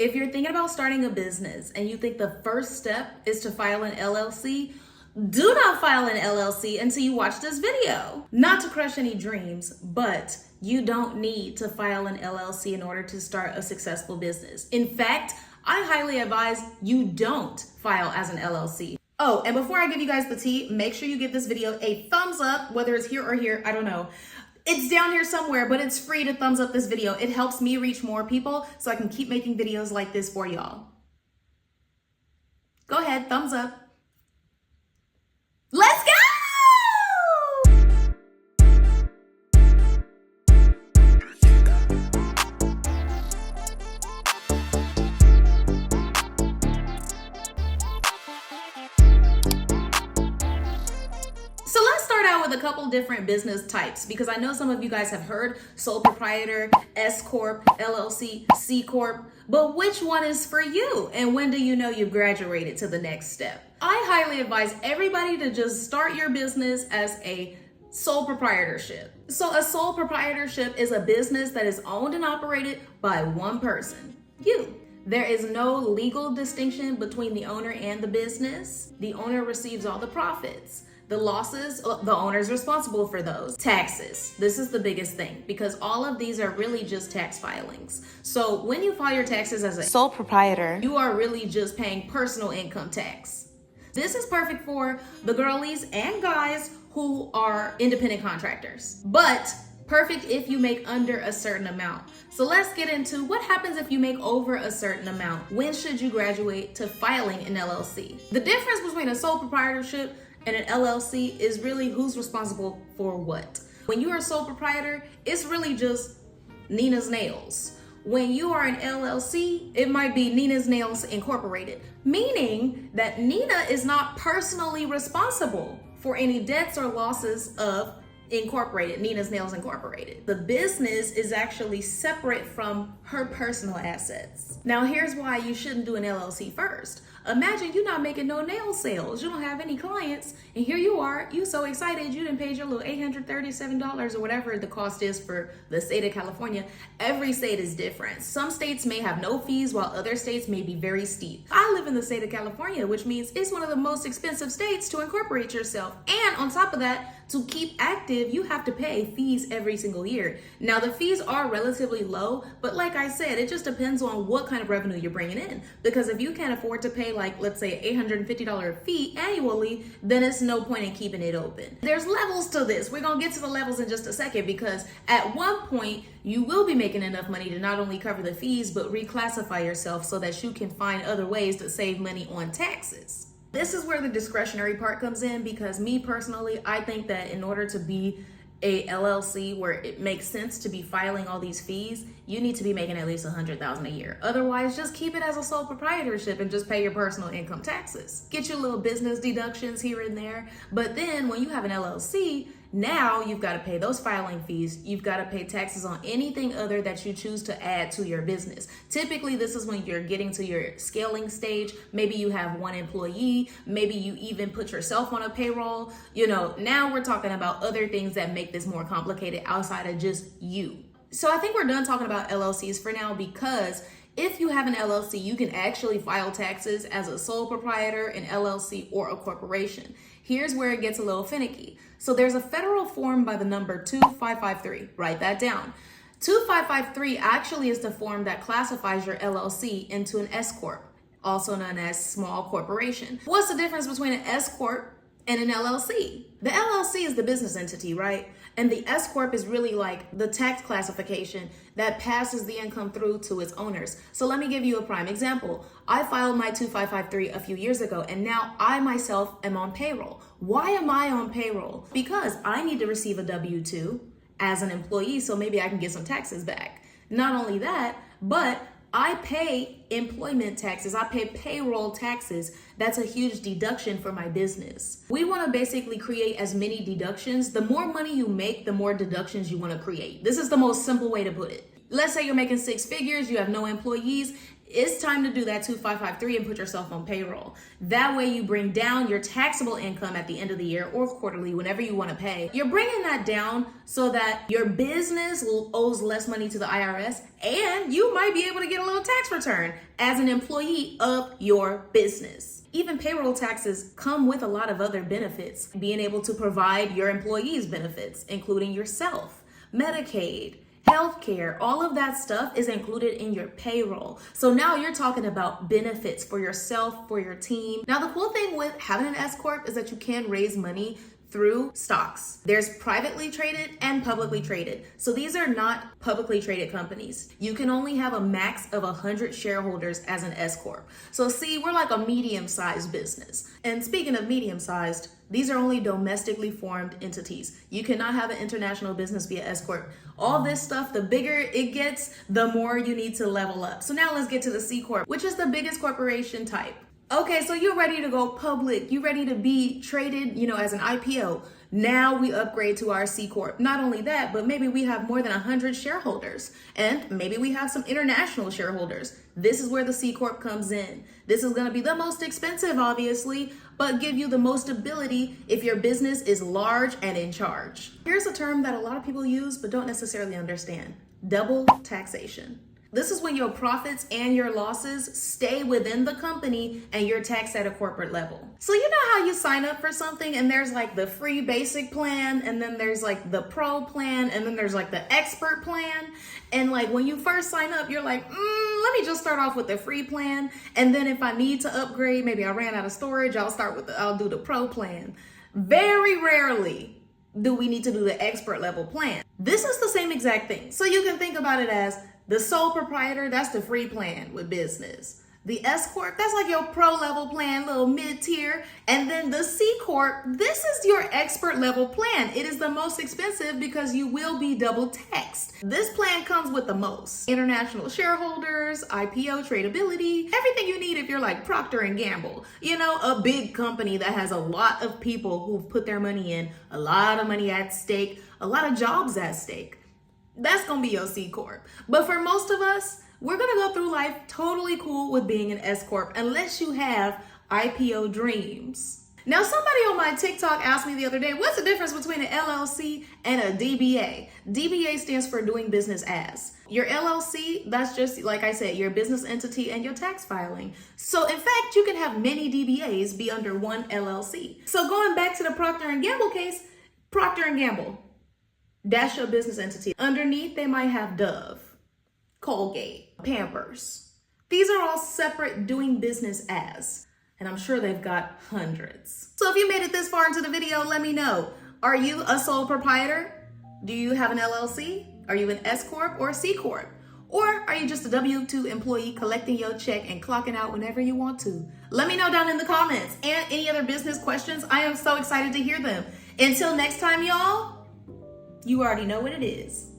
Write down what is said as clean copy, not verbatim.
If you're thinking about starting a business and you think the first step is to file an LLC, do not file an LLC until you watch this video. Not to crush any dreams, but you don't need to file an LLC in order to start a successful business. In fact, I highly advise you don't file as an LLC. Oh, and before I give you guys the tea, make sure you give this video a thumbs up, whether it's here or here, I don't know. It's down here somewhere, but it's free to thumbs up this video. It helps me reach more people so I can keep making videos like this for y'all. Go ahead, thumbs up. Let's go! So let's start out with a couple different business types, because I know some of you guys have heard sole proprietor, S Corp, LLC, C Corp, but which one is for you? And when do you know you've graduated to the next step? I highly advise everybody to just start your business as a sole proprietorship. So a sole proprietorship is a business that is owned and operated by one person, you. There is no legal distinction between the owner and the business. The owner receives all the profits. The losses, the owner is responsible for those. Taxes. This is the biggest thing, because all of these are really just tax filings. So when you file your taxes as a sole proprietor, you are really just paying personal income tax. This is perfect for the girlies and guys who are independent contractors, but perfect if you make under a certain amount. So let's get into what happens if you make over a certain amount. When should you graduate to filing an LLC? The difference between a sole proprietorship and an LLC is really who's responsible for what. When you are a sole proprietor, it's really just Nina's Nails. When you are an LLC, it might be Nina's Nails Incorporated, meaning that Nina is not personally responsible for any debts or losses of Incorporated, Nina's Nails Incorporated. The business is actually separate from her personal assets. Now here's why you shouldn't do an LLC first. Imagine you're not making no nail sales, you don't have any clients, and here you are, you so excited you done paid your little $837 or whatever the cost is for the state of California. Every state is different. Some states may have no fees while other states may be very steep. I live in the state of California, which means it's one of the most expensive states to incorporate yourself. And on top of that, to keep active, you have to pay fees every single year. Now the fees are relatively low, but like I said, it just depends on what kind of revenue you're bringing in. Because if you can't afford to pay like, let's say $850 fee annually, then it's no point in keeping it open. There's levels to this. We're gonna get to the levels in just a second, because at one point you will be making enough money to not only cover the fees, but reclassify yourself so that you can find other ways to save money on taxes. This is where the discretionary part comes in, because me personally, I think that in order to be a LLC where it makes sense to be filing all these fees, you need to be making at least $100,000 a year. Otherwise, just keep it as a sole proprietorship and just pay your personal income taxes. Get your little business deductions here and there. But then when you have an LLC, now you've got to pay those filing fees. You've got to pay taxes on anything other that you choose to add to your business. Typically, this is when you're getting to your scaling stage. Maybe you have one employee. Maybe you even put yourself on a payroll. You know, now we're talking about other things that make this more complicated outside of just you. So I think we're done talking about LLCs for now, because if you have an LLC, you can actually file taxes as a sole proprietor, an LLC, or a corporation. Here's where it gets a little finicky. So there's a federal form by the number 2553. Write that down. 2553 actually is the form that classifies your LLC into an S Corp, also known as small corporation. What's the difference between an S Corp and an LLC? The LLC is the business entity, right? And the S Corp is really like the tax classification that passes the income through to its owners. So let me give you a prime example. I filed my 2553 a few years ago, and now I myself am on payroll. Why am I on payroll? Because I need to receive a W-2 as an employee, so maybe I can get some taxes back. Not only that, but I pay employment taxes. I pay payroll taxes. That's a huge deduction for my business. We want to basically create as many deductions. The more money you make, the more deductions you want to create. This is the most simple way to put it. Let's say you're making 6 figures, you have no employees. it's time to do that 2553 and put yourself on payroll. That way you bring down your taxable income at the end of the year or quarterly, whenever you want to pay. You're bringing that down so that your business owes less money to the IRS, and you might be able to get a little tax return as an employee of your business. Even payroll taxes come with a lot of other benefits. Being able to provide your employees benefits, including yourself, Medicaid, healthcare, all of that stuff is included in your payroll. So now you're talking about benefits for yourself, for your team. Now, the cool thing with having an S Corp is that you can raise money through stocks. There's privately traded and publicly traded. So these are not publicly traded companies. You can only have a max of 100 shareholders as an S Corp. So see, we're like a medium-sized business. And speaking of medium-sized, these are only domestically formed entities. You cannot have an international business via S Corp. All this stuff, the bigger it gets, the more you need to level up. So now let's get to the C Corp, which is the biggest corporation type. Okay, so you're ready to go public. You're ready to be traded, as an IPO. Now we upgrade to our C Corp. Not only that, but maybe we have more than 100 shareholders, and maybe we have some international shareholders. This is where the C Corp comes in. This is gonna be the most expensive, obviously, but give you the most stability if your business is large and in charge. Here's a term that a lot of people use, but don't necessarily understand: double taxation. This is when your profits and your losses stay within the company and you're taxed at a corporate level. So you know how you sign up for something and there's like the free basic plan, and then there's like the pro plan, and then there's like the expert plan. And like when you first sign up, you're like, let me just start off with the free plan. And then if I need to upgrade, maybe I ran out of storage, I'll do the pro plan. Very rarely do we need to do the expert level plan. This is the same exact thing. So you can think about it as the sole proprietor, that's the free plan with business. The S Corp, that's like your pro level plan, little mid tier. And then the C Corp, this is your expert level plan. It is the most expensive because you will be double taxed. This plan comes with the most: international shareholders, IPO tradability, everything you need if you're like Procter & Gamble, a big company that has a lot of people who've put their money in, a lot of money at stake, a lot of jobs at stake. That's gonna be your C Corp. But for most of us, we're gonna go through life totally cool with being an S Corp unless you have IPO dreams. Now, somebody on my TikTok asked me the other day, what's the difference between an LLC and a DBA? DBA stands for doing business as. Your LLC, that's just, like I said, your business entity and your tax filing. So in fact, you can have many DBAs be under one LLC. So going back to the Procter & Gamble case, Procter & Gamble, that's your business entity. Underneath, they might have Dove, Colgate, Pampers. These are all separate doing business as, and I'm sure they've got hundreds. So if you made it this far into the video, let me know. Are you a sole proprietor? Do you have an LLC? Are you an S Corp or a C Corp? Or are you just a W-2 employee collecting your check and clocking out whenever you want to? Let me know down in the comments. And any other business questions, I am so excited to hear them. Until next time, y'all. You already know what it is.